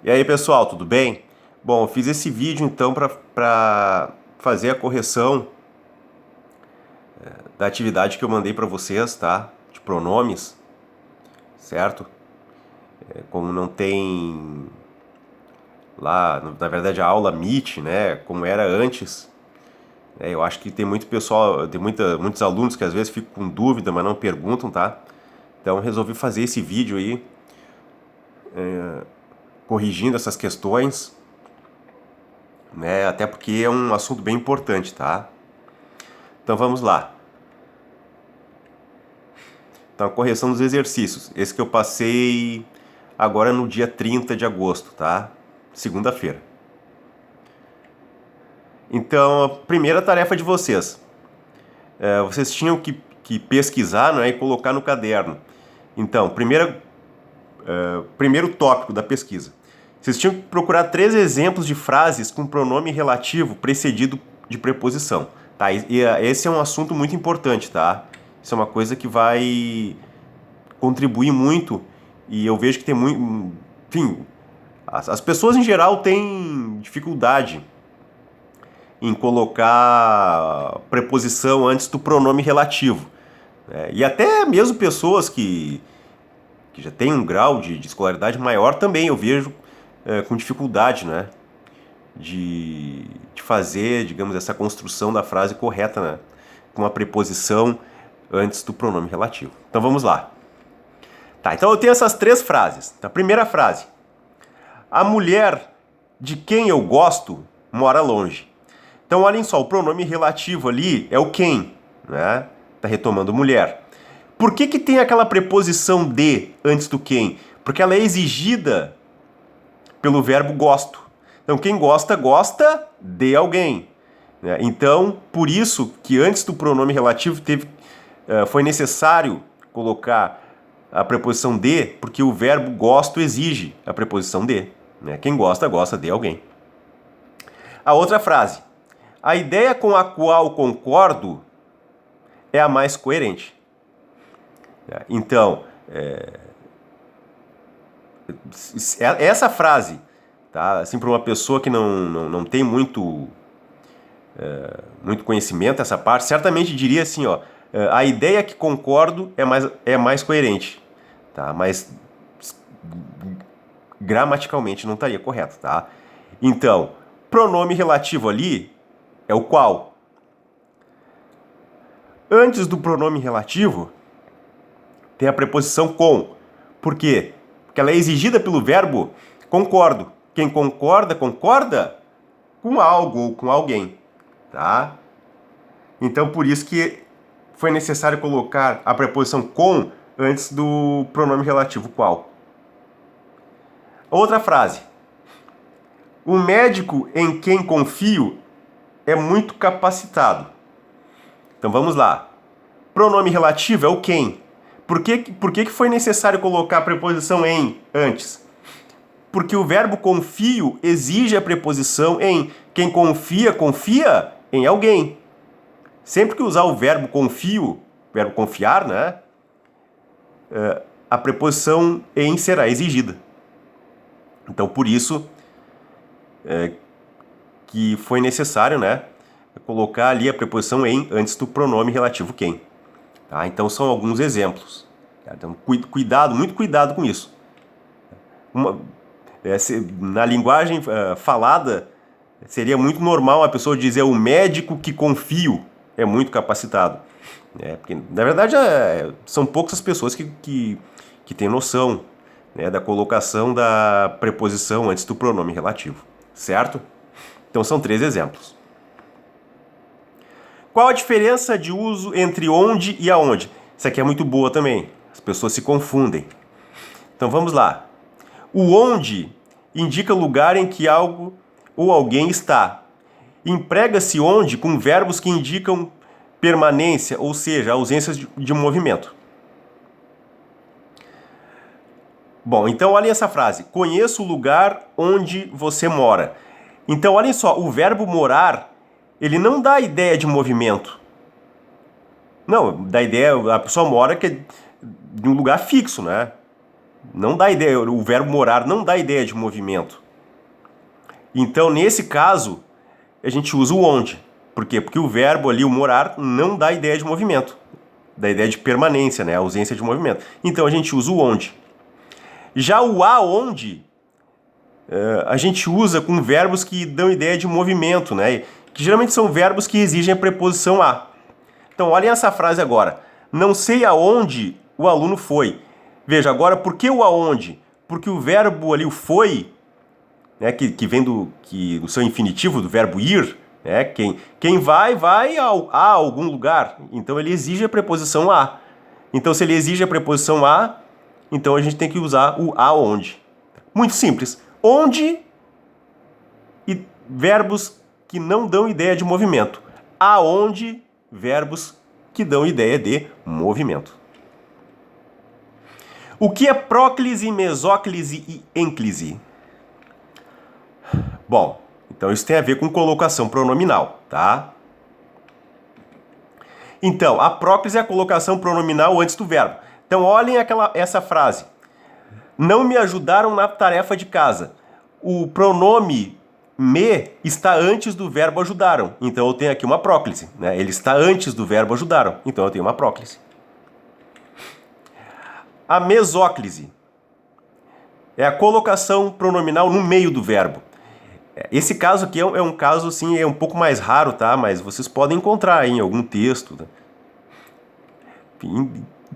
E aí pessoal, tudo bem? Bom, eu fiz esse vídeo então para fazer a correção da atividade que eu mandei para vocês, tá? De pronomes, certo? Como não tem lá, na verdade a aula Meet, né? Como era antes, eu acho que tem muito pessoal, tem muitos alunos que às vezes ficam com dúvida, mas não perguntam, tá? Então resolvi fazer esse vídeo aí, corrigindo essas questões, né? Até porque é um assunto bem importante, tá? Então vamos lá. Então, a correção dos exercícios. Esse que eu passei agora no dia 30 de agosto, tá? Segunda-feira. Então, a primeira tarefa de vocês. Vocês tinham que pesquisar, né, e colocar no caderno. Então, primeiro tópico da pesquisa. Vocês tinham que procurar 3 exemplos de frases com pronome relativo precedido de preposição. Tá? Esse é um assunto muito importante, tá? Isso é uma coisa que vai contribui muito e eu vejo que tem muito. Enfim, as pessoas em geral têm dificuldade em colocar preposição antes do pronome relativo. Né? E até mesmo pessoas que já têm um grau de escolaridade maior também eu vejo com dificuldade, né? De fazer, digamos, essa construção da frase correta, né? Com a preposição antes do pronome relativo. Então vamos lá. Tá, então eu tenho essas 3 frases. A primeira frase: a mulher de quem eu gosto mora longe. Então olhem só, o pronome relativo ali é o quem, né? Tá retomando mulher. Por que tem aquela preposição de antes do quem? Porque ela é exigida pelo verbo gosto. Então quem gosta, gosta de alguém. Né? Então, por isso que antes do pronome relativo foi necessário colocar a preposição de, porque o verbo gosto exige a preposição de. Né? Quem gosta, gosta de alguém. A outra frase: a ideia com a qual concordo é a mais coerente. Então, essa frase, tá? Assim, para uma pessoa que não tem muito conhecimento dessa parte, certamente diria assim, ó, a ideia que concordo é mais coerente, tá? Mas gramaticalmente não estaria correto, tá? Então, pronome relativo ali é o qual. Antes do pronome relativo tem a preposição com. Por quê? Porque ela é exigida pelo verbo concordo. Quem concorda, concorda com algo ou com alguém, tá? Então, por isso que foi necessário colocar a preposição com antes do pronome relativo qual. Outra frase: o médico em quem confio é muito capacitado. Então vamos lá. Pronome relativo é o quem. Por que foi necessário colocar a preposição em antes? Porque o verbo confio exige a preposição em. Quem confia, confia em alguém. Sempre que usar o verbo confio, verbo confiar, né? A preposição em será exigida. Então, por isso que foi necessário, né, colocar ali a preposição em antes do pronome relativo quem. Tá? Então, são alguns exemplos. Tá? Então, cuidado, muito cuidado com isso. Na linguagem falada, seria muito normal a pessoa dizer o médico que confio é muito capacitado. Porque, na verdade, são poucas as pessoas que têm noção, né, da colocação da preposição antes do pronome relativo. Certo? Então são 3 exemplos. Qual a diferença de uso entre onde e aonde? Isso aqui é muito boa também. As pessoas se confundem. Então vamos lá. O onde indica o lugar em que algo ou alguém está. Emprega-se onde com verbos que indicam permanência, ou seja, ausência de movimento. Bom, então olhem essa frase. Conheço o lugar onde você mora. Então olhem só, o verbo morar, ele não dá a ideia de movimento. Não, dá a ideia, a pessoa mora que é de um lugar fixo, né? Não dá ideia, o verbo morar não dá ideia de movimento. Então, nesse caso, a gente usa o onde. Por quê? Porque o verbo ali, o morar, não dá ideia de movimento. Dá ideia de permanência, né? Ausência de movimento. Então, a gente usa o onde. Já o aonde, a gente usa com verbos que dão ideia de movimento, né? Que geralmente são verbos que exigem a preposição a. Então, olhem essa frase agora. Não sei aonde o aluno foi. Veja, agora, por que o aonde? Porque o verbo ali, o foi, né, que vem do seu infinitivo, do verbo ir, né, quem vai a algum lugar. Então, ele exige a preposição a. Então, se ele exige a preposição a, então a gente tem que usar o aonde. Muito simples. Onde e verbos que não dão ideia de movimento. Aonde, verbos que dão ideia de movimento. O que é próclise, mesóclise e ênclise? Bom, então isso tem a ver com colocação pronominal, tá? Então, a próclise é a colocação pronominal antes do verbo. Então, olhem essa frase. Não me ajudaram na tarefa de casa. O pronome me está antes do verbo ajudaram. Então, eu tenho aqui uma próclise, né? Ele está antes do verbo ajudaram. Então, eu tenho uma próclise. A mesóclise é a colocação pronominal no meio do verbo. Esse caso aqui é um caso, assim, é um pouco mais raro, tá? Mas vocês podem encontrar aí em algum texto. Tá?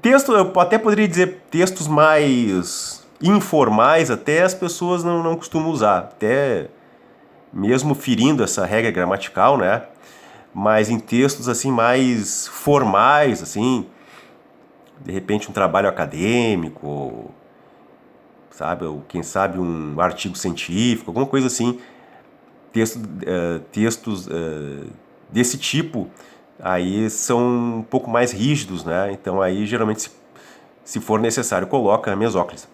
Texto, eu até poderia dizer textos mais informais, até as pessoas não costumam usar. Até mesmo ferindo essa regra gramatical, né? Mas em textos, assim, mais formais, assim... De repente um trabalho acadêmico, sabe? Ou quem sabe um artigo científico, alguma coisa assim. Textos desse tipo aí são um pouco mais rígidos, né? Então aí geralmente se for necessário coloca a mesóclise.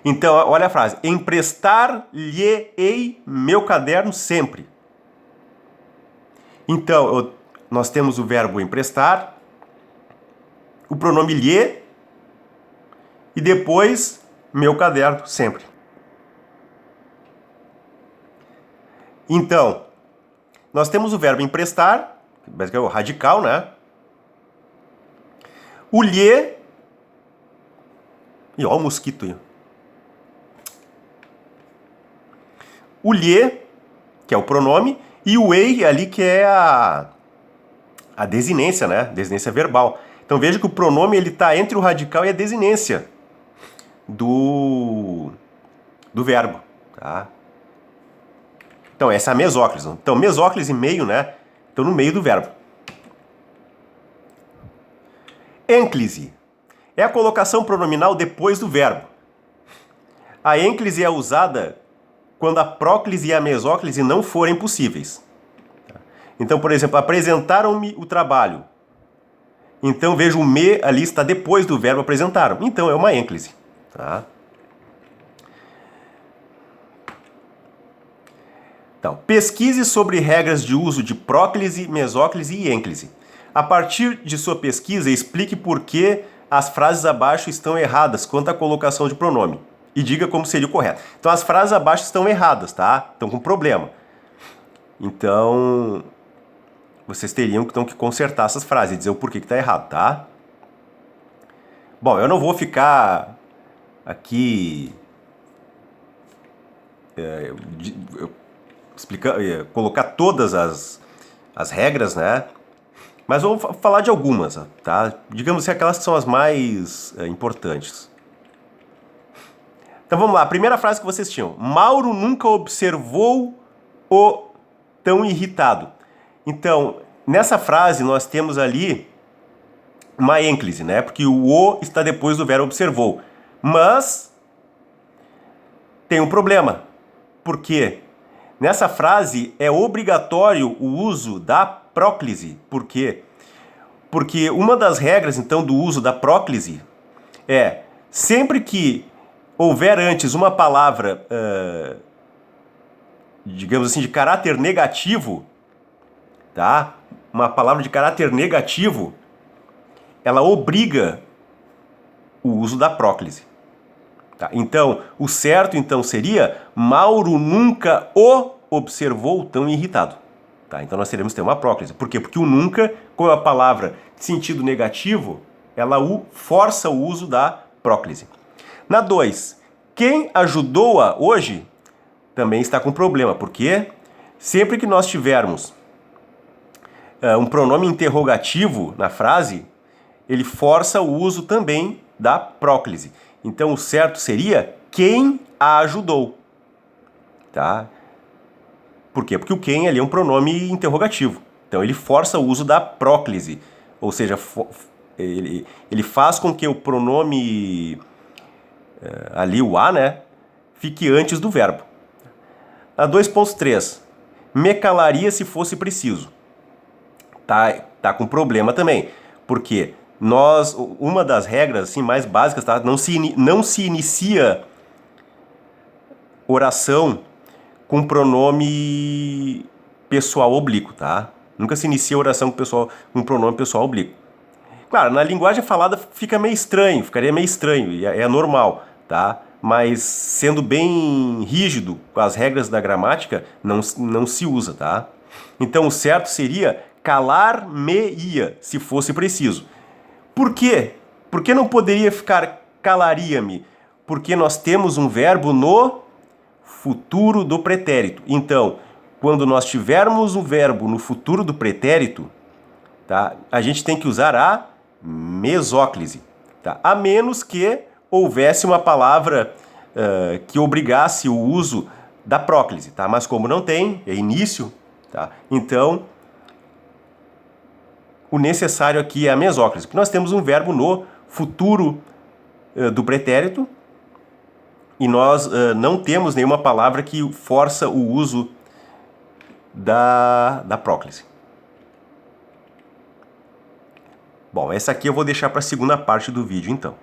Então olha a frase: emprestar-lhe-ei meu caderno sempre. Então nós temos o verbo emprestar, o pronome lhe e depois meu caderno sempre. Então, nós temos o verbo emprestar, que é o radical, né? O lhe, e ó o mosquito aí. O lhe, que é o pronome, e o ei ali, que é a desinência, né? Desinência verbal. Então veja que o pronome ele está entre o radical e a desinência do verbo, tá? Então essa é a mesóclise. Então mesóclise meio, né? Então no meio do verbo. Ênclise é a colocação pronominal depois do verbo. A ênclise é usada quando a próclise e a mesóclise não forem possíveis. Então, por exemplo, apresentaram-me o trabalho. Então, veja, o me ali está depois do verbo apresentaram. Então, é uma ênclise. Tá? Então, pesquise sobre regras de uso de próclise, mesóclise e ênclise. A partir de sua pesquisa, explique por que as frases abaixo estão erradas quanto à colocação de pronome. E diga como seria o correto. Então, as frases abaixo estão erradas, tá? Estão com problema. Então... vocês teriam então que consertar essas frases e dizer o porquê que está errado, tá? Bom, eu não vou ficar aqui colocar todas as regras, né? Mas vou falar de algumas, tá? Digamos assim, aquelas que são as mais importantes. Então vamos lá, a primeira frase que vocês tinham. Mauro nunca observou o tão irritado. Então, nessa frase nós temos ali uma ênclise, né? Porque o está depois do verbo observou. Mas tem um problema. Por quê? Nessa frase é obrigatório o uso da próclise. Por quê? Porque uma das regras, então, do uso da próclise é sempre que houver antes uma palavra, digamos assim, de caráter negativo, tá? Uma palavra de caráter negativo, ela obriga o uso da próclise. Tá? Então, o certo então seria: Mauro nunca o observou tão irritado. Tá? Então nós teremos que ter uma próclise. Por quê? Porque o nunca, como é uma palavra de sentido negativo, ela força o uso da próclise. Na 2, quem ajudou-a hoje também está com problema, porque sempre que nós tivermos um pronome interrogativo na frase, ele força o uso também da próclise. Então o certo seria: quem a ajudou. Tá? Por quê? Porque o quem ali é um pronome interrogativo. Então ele força o uso da próclise. Ou seja, ele faz com que o pronome ali, o a, né, fique antes do verbo. A 2.3. Me calaria se fosse preciso. Tá com problema também. Porque uma das regras assim, mais básicas, tá? Não se inicia oração com pronome pessoal oblíquo, tá? Nunca se inicia oração com pronome pessoal oblíquo. Claro, na linguagem falada ficaria meio estranho, e é normal, tá? Mas sendo bem rígido com as regras da gramática, não se usa, tá? Então o certo seria: calar-me-ia, se fosse preciso. Por quê? Por que não poderia ficar calaria-me? Porque nós temos um verbo no futuro do pretérito. Então, quando nós tivermos um verbo no futuro do pretérito, tá, a gente tem que usar a mesóclise. Tá? A menos que houvesse uma palavra que obrigasse o uso da próclise. Tá? Mas como não tem, é início, tá? Então o necessário aqui é a mesóclise, porque nós temos um verbo no futuro do pretérito, e nós não temos nenhuma palavra que força o uso da próclise. Bom, essa aqui eu vou deixar para a segunda parte do vídeo, então.